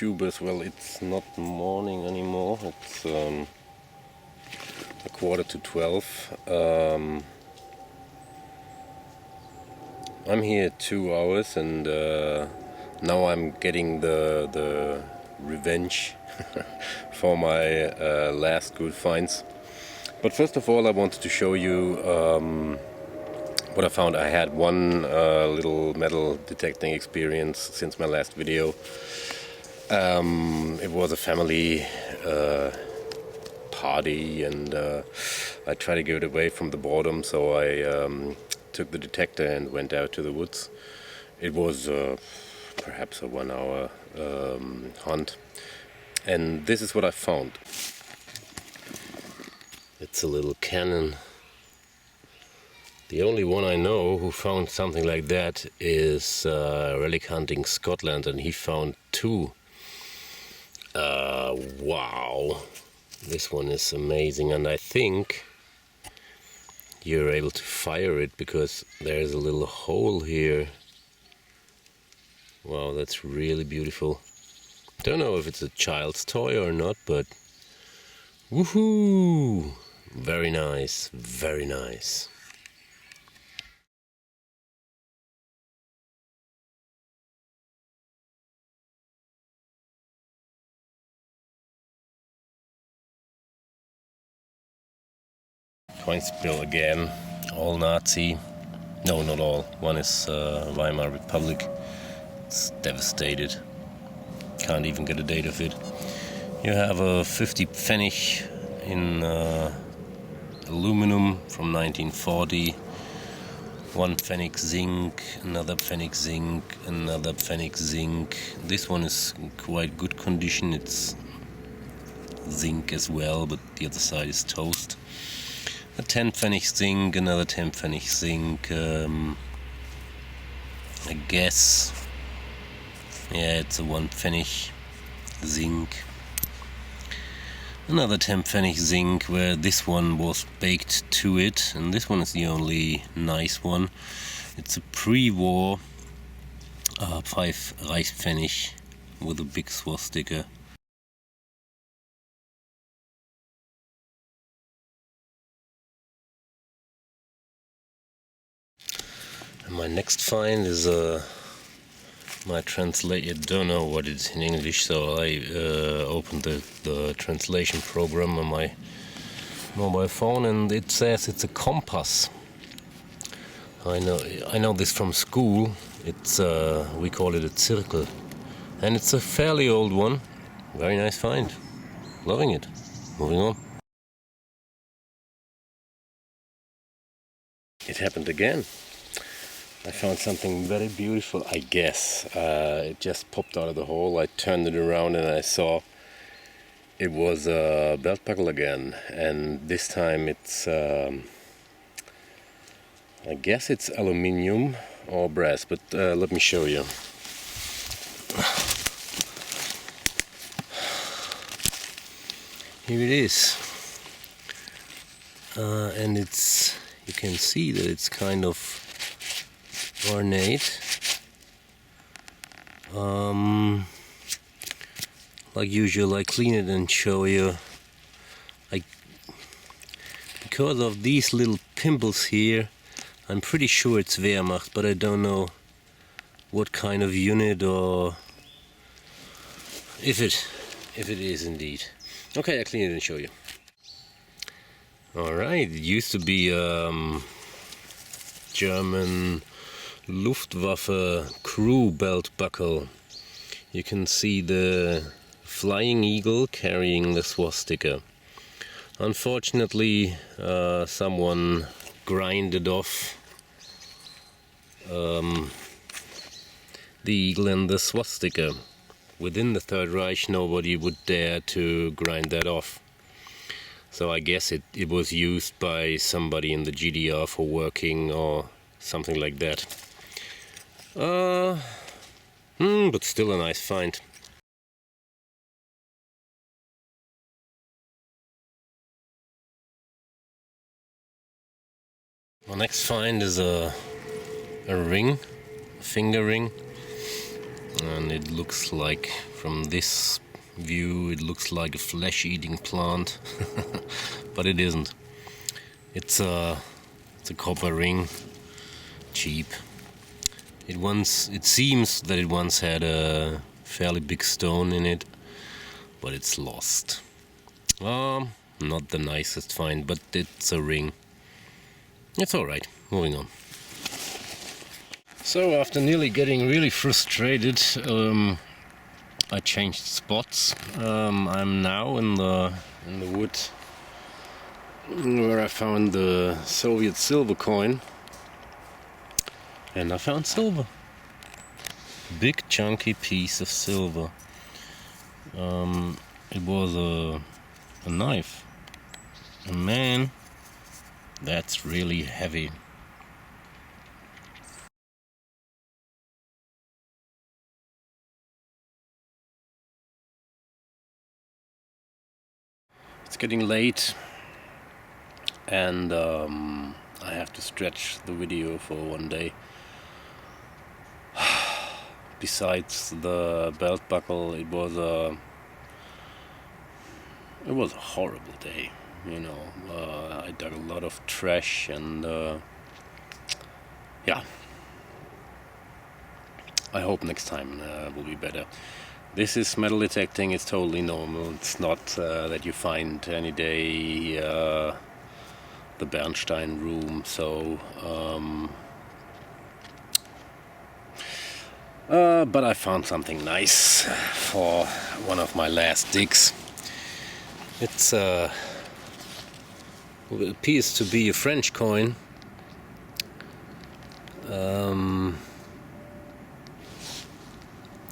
YouTubers. Well, it's not morning anymore, it's a 11:45. I'm here 2 hours and now I'm getting the revenge for my last good finds. But first of all, I wanted to show you what I found. I had one little metal detecting experience since my last video. It was a family party and I tried to get away from the boredom, so I took the detector and went out to the woods. It was perhaps a 1 hour hunt, and this is what I found. It's a little cannon. The only one I know who found something like that is relic hunting Scotland, and he found two. Wow, this one is amazing, and I think you're able to fire it because there's a little hole here. Wow, that's really beautiful. Don't know if it's a child's toy or not, but woohoo! Very nice, very nice. Coin spill again, all Nazi. No, not all. One is Weimar Republic. It's devastated. Can't even get a date of it. You have a 50 Pfennig in aluminum from 1940. One Pfennig zinc, another Pfennig zinc, another Pfennig zinc. This one is in quite good condition. It's zinc as well, but the other side is toast. A 10 Pfennig zinc, another 10 Pfennig zinc. I guess, yeah, it's a 1 Pfennig zinc. Another 10 Pfennig zinc, where this one was baked to it, and this one is the only nice one. It's a pre-war 5 Reichspfennig with a big swastika. And my next find is my translator. Don't know what it's in English, so I opened the translation program on my mobile phone, and it says it's a compass. I know this from school. It's we call it a circle, and it's a fairly old one. Very nice find. Loving it. Moving on. It happened again. I found something very beautiful, I guess. It just popped out of the hole. I turned it around and I saw it was a belt buckle again. And this time it's, I guess it's aluminium or brass, but let me show you. Here it is. And it's, you can see that it's kind of ornate. Like usual, I clean it and show you. Because of these little pimples here, I'm pretty sure it's Wehrmacht, but I don't know what kind of unit or if it is indeed. Okay, I clean it and show you. Alright, it used to be German Luftwaffe crew belt buckle. You can see the flying eagle carrying the swastika. Unfortunately, someone grinded off the eagle and the swastika. Within the Third Reich, nobody would dare to grind that off. So I guess it was used by somebody in the GDR for working or something like that. But still a nice find. My next find is a ring, a finger ring. and it looks like, from this view, it looks like a flesh-eating plant, but it isn't. It's a copper ring, cheap. It seems that it once had a fairly big stone in it, but it's lost. Not the nicest find, but it's a ring. It's alright. Moving on. So after nearly getting really frustrated, I changed spots. I'm now in the wood where I found the Soviet silver coin, and I found silver. Big chunky piece of silver. It was a knife. And man, that's really heavy. It's getting late, and I have to stretch the video for one day. Besides the belt buckle, it was a horrible day. You know, I dug a lot of trash, and yeah. I hope next time will be better. This is metal detecting. It's totally normal. It's not that you find any day the Bernstein room. So, but I found something nice for one of my last digs. It appears to be a French coin.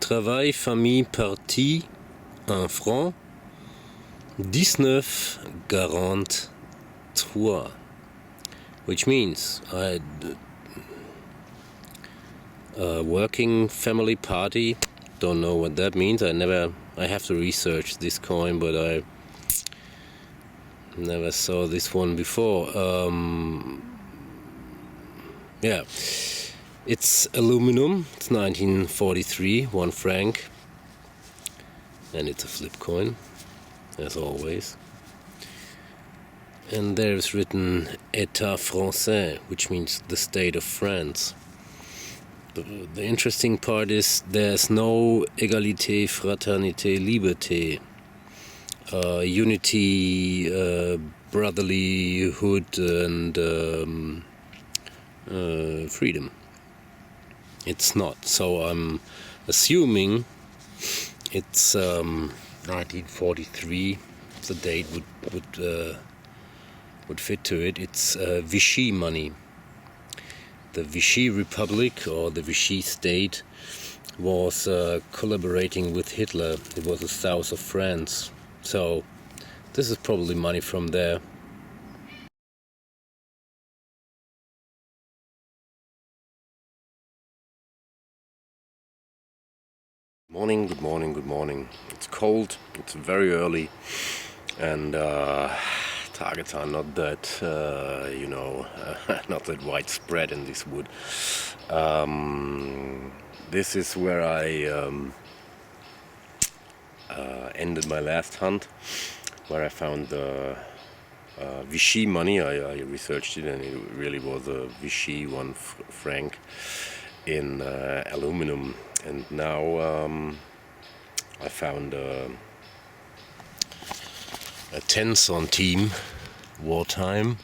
Travail, famille, partie, 1 franc, 19,43, which means working family party. Don't know what that means. I have to research this coin, but I never saw this one before. Yeah. It's aluminum, it's 1943, 1 franc, and it's a flip coin, as always. And there's written État français, which means the state of France. The interesting part is there's no égalité, fraternité, liberté, unity, brotherlyhood, and freedom. It's not, so I'm assuming it's 1943. The date would fit to it. It's Vichy money. The Vichy Republic, or the Vichy state, was collaborating with Hitler. It was the south of France, so this is probably money from there. Good morning. It's cold, it's very early, and targets are not that, not that widespread in this wood. This is where I ended my last hunt, where I found the Vichy money. I researched it, and it really was a Vichy 1 franc in aluminum. And now I found a 10 centime wartime.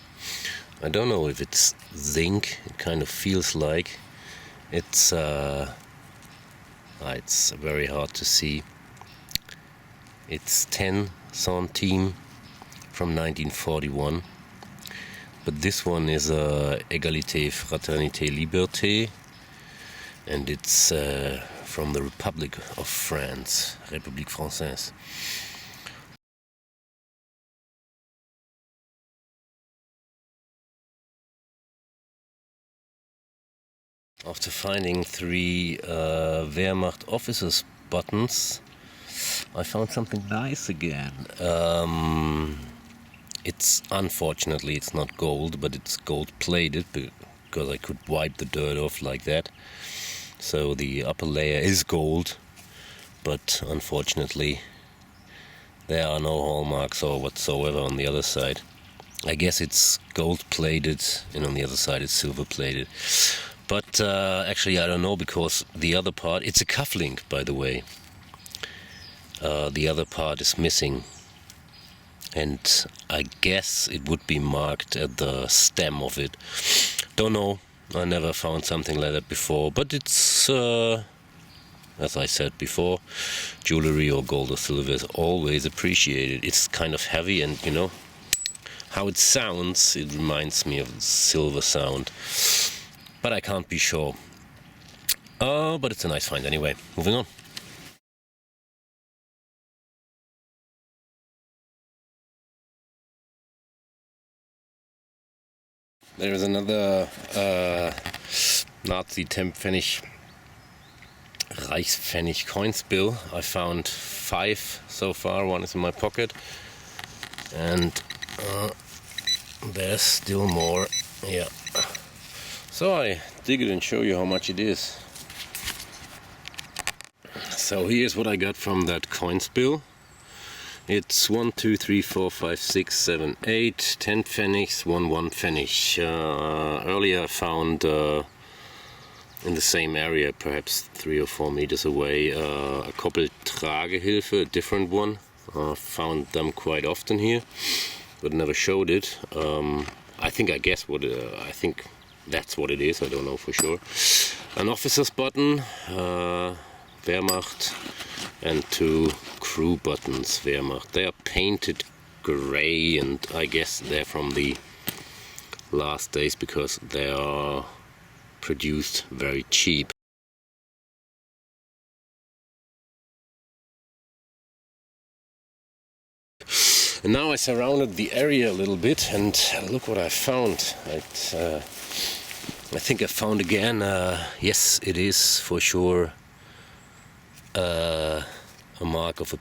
I don't know if it's zinc. It kind of feels like it's very hard to see. It's 10 centime from 1941, but this one is égalité, fraternité, liberté. And it's from the Republic of France, République Française. After finding 3 Wehrmacht officers buttons, I found something nice again. Unfortunately it's not gold, but it's gold plated, because I could wipe the dirt off like that. so the upper layer is gold, but unfortunately there are no hallmarks or whatsoever on the other side. I guess it's gold plated and on the other side it's silver plated. But actually I don't know, because the other part, it's a cufflink by the way. The other part is missing. And I guess it would be marked at the stem of it. Don't know, I never found something like that before. But it's, as I said before, jewelry or gold or silver is always appreciated. It's kind of heavy, and you know how it sounds, it reminds me of the silver sound. But I can't be sure. But it's a nice find anyway. Moving on. There is another Nazi 10-Pfennig Reichspfennig coins bill. I found 5 so far. One is in my pocket, and there's still more. Yeah. So I dig it and show you how much it is. So here's what I got from that coins bill. It's 1, 2, 3, 4, 5, 6, 7, 8, 10 pfennigs, 1 pfennig. Earlier I found in the same area, perhaps 3 or 4 meters away, a couple Tragehilfe, a different one. Found them quite often here, but never showed it. I think that's what it is. I don't know for sure. An officer's button, Wehrmacht, and 2 crew buttons, Wehrmacht. They are painted gray, and I guess they're from the last days because they are produced very cheap. And now I surrounded the area a little bit, and look what I found. I think I found again, yes, it is for sure a mark of a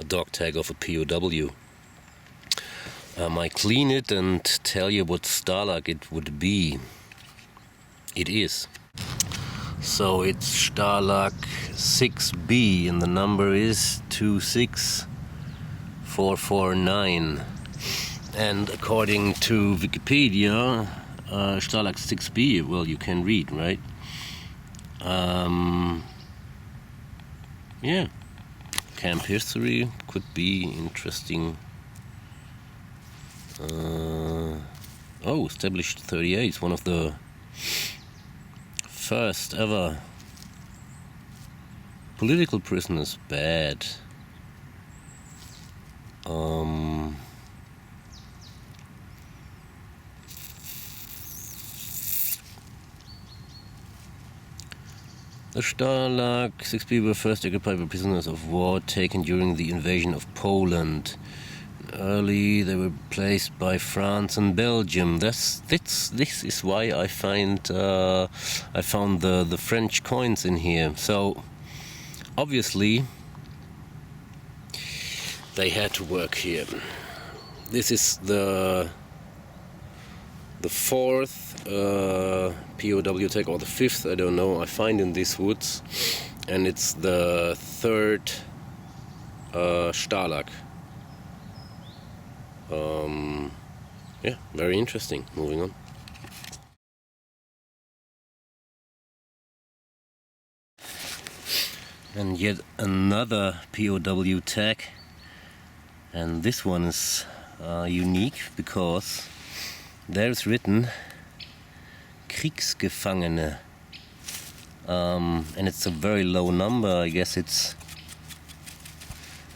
dog tag of a POW. I clean it and tell you what Stalag it would be. It is. So it's Stalag 6B, and the number is 26449. And according to Wikipedia, Stalag 6B, well, you can read, right? Yeah, camp history could be interesting. Established 38, it's one of the first ever political prisoners. Bad. The Stalag 6B were first occupied by prisoners of war taken during the invasion of Poland. Early they were placed by France and Belgium. This is why I found the French coins in here. So obviously they had to work here. This is the 4th POW tag, or the 5th, I don't know, I find in these woods, and it's the 3rd Stalag. Yeah, very interesting. Moving on. And yet another POW tag, and this one is unique because there's written Kriegsgefangene, and it's a very low number. I guess it's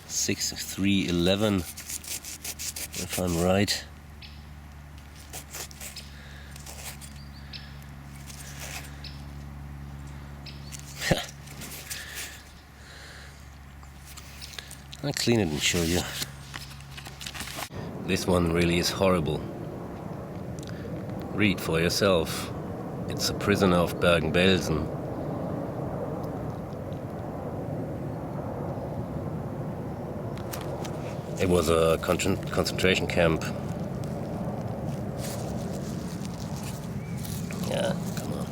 6311, if I'm right. I'll clean it and show you. This one really is horrible. Read for yourself. It's a prisoner of Bergen-Belsen. It was a concentration camp. Yeah, come on.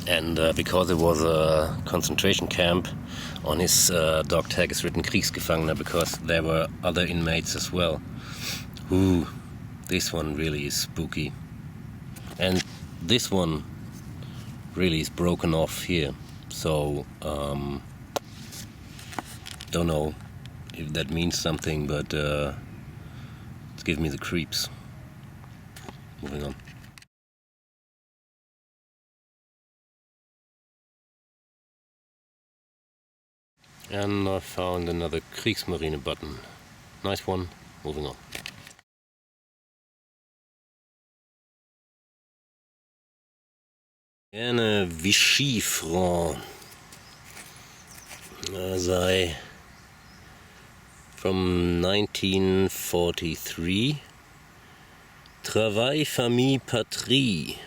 And because it was a concentration camp, on his dog tag is written Kriegsgefangener, because there were other inmates as well. Ooh, this one really is spooky. And this one really is broken off here. So, don't know if that means something, but it's giving me the creeps. Moving on. And I found another Kriegsmarine button. Nice one. Moving on. And a Vichy franc. From 1943. Travail, famille, patrie.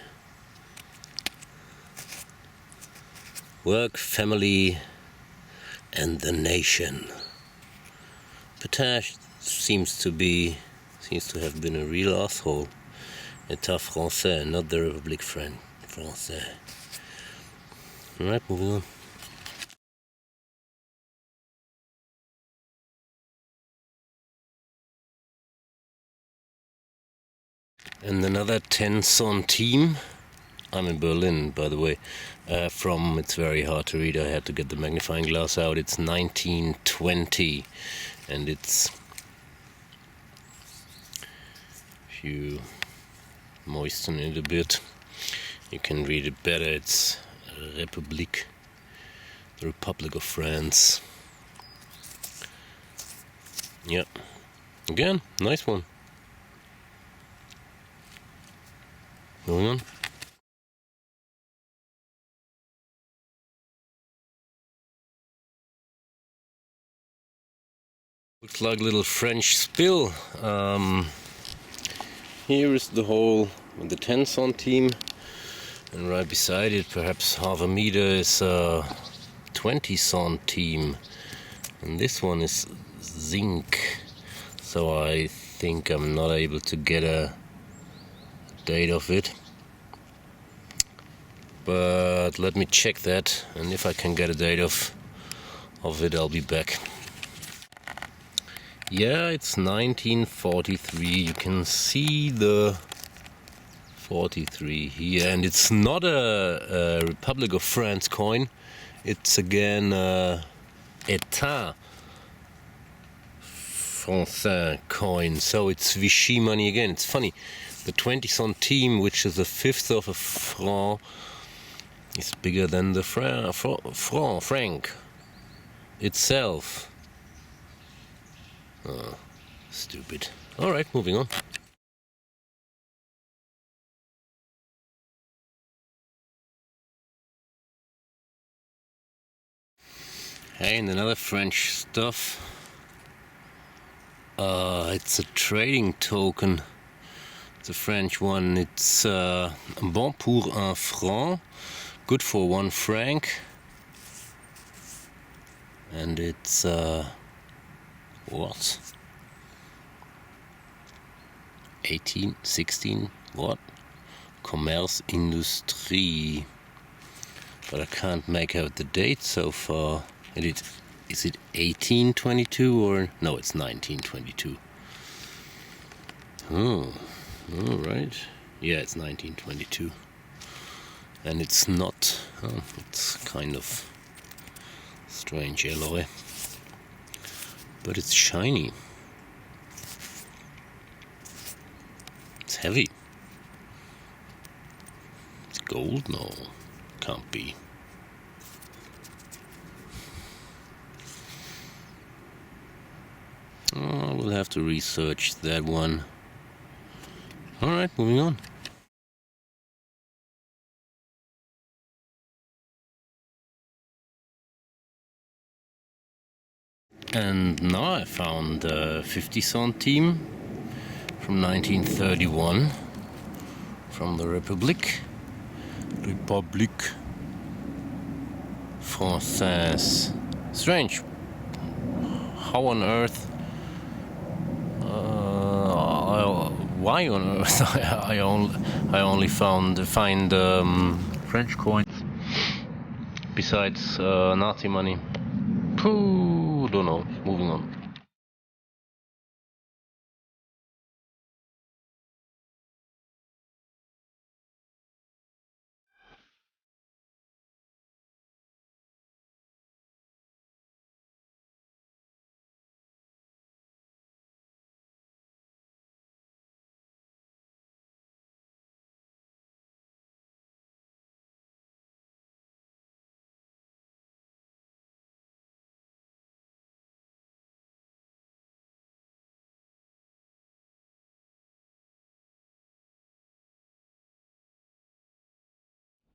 Work, family, and the nation. Patache seems to have been a real asshole. État français, not the République française. Alright, moving on. And another 10 centime. I'm in Berlin, by the way. It's very hard to read. I had to get the magnifying glass out. It's 1920, and it's, if you moisten it a bit, you can read it better. It's République, the Republic of France. Yeah, again, nice one. Moving on. Looks like a little French spill. Here is the hole with the 10 centime, and right beside it, perhaps half a meter, is a 20 centime, and this one is zinc. So I think I'm not able to get a date of it, but let me check that, and if I can get a date of it, I'll be back. Yeah, it's 1943. You can see the 43 here, and it's not a Republic of France coin. It's again État français coin. So it's Vichy money again. It's funny. The 20 centime, which is a fifth of a franc, is bigger than the franc itself. Oh, stupid. Alright, moving on. Hey, and another French stuff. It's a trading token. It's a French one. It's bon pour un franc, good for 1 franc. And it's what? 18, 16, what? Commerce Industrie. But I can't make out the date so far. Is it 1822 or no? It's 1922. Oh, all right. Yeah, it's 1922. And it's not. Oh, it's kind of strange alloy. But it's shiny. It's heavy. It's gold? No, can't be. Oh, we'll have to research that one. Alright, moving on. And now I found 50 centime from 1931 from the République Française. Strange. How on earth? Why on earth? I only find French coins besides Nazi money? Pooh, don't know. Moving on.